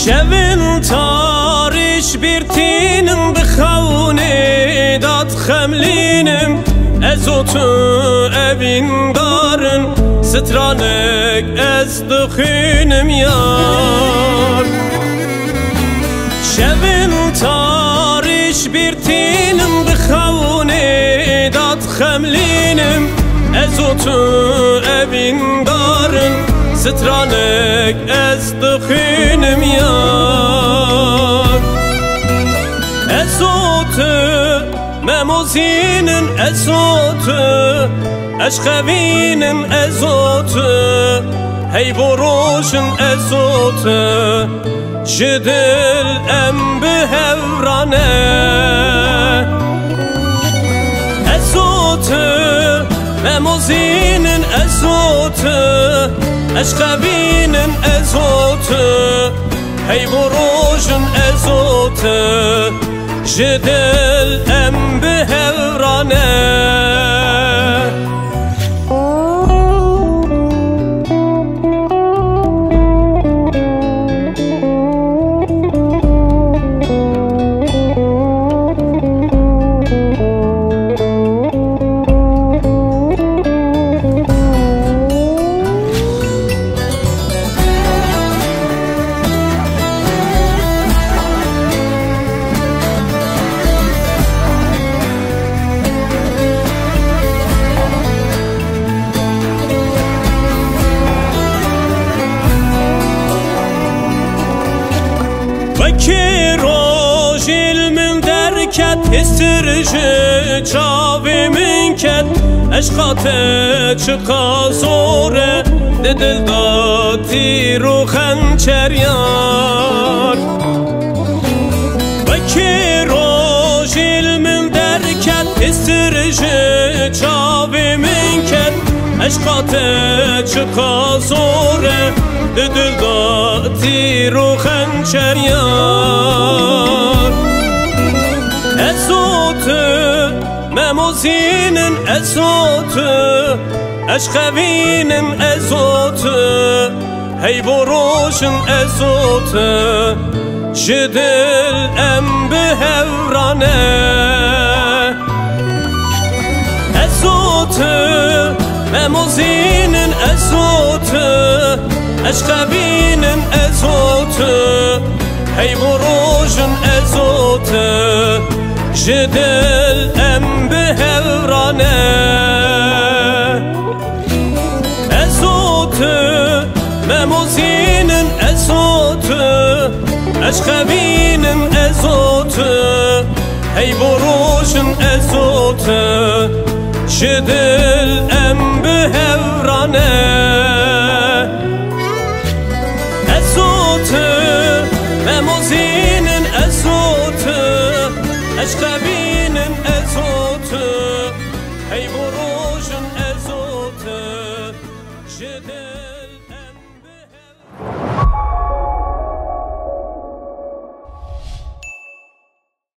شبن تاریش بیرتینم بخونه داد خملینم از تو اوین دارن سترانک از دخینم یار شبن تاریش بیرتینم بخونه داد خملینم از تو اوین دارن سترانک از دخینم یار ازوت مموزینن ازوت اشخوینن ازوت هی بروشن ازوت جدل ام بهورانه ازوت مموزینن ازوت اشخوینن ازوت هی بروشن ازوت جدل ام بهورانه وکی روژیل من درکت هسترج چاوی من کت اشقات چقا زوره دل داتی رو خنچر یار وکی روژیل من درکت هسترج چاوی من کت اشقات چقا زوره دل داتی رو خنچر یار ازوت مموزینن ازوت اشخوینن ازوت هی بروشن ازوت جدل ام بهورانه ازوت مموزینن ازوت اشخوینن ازوت هی بروشن ازوت جدل ام بهورانه ازوت مموزینن ازوت اشخوینن ازوت هی بروشن ازوت جدل ام بهورانه مموزینن ازوت اشخوینن ازوت هی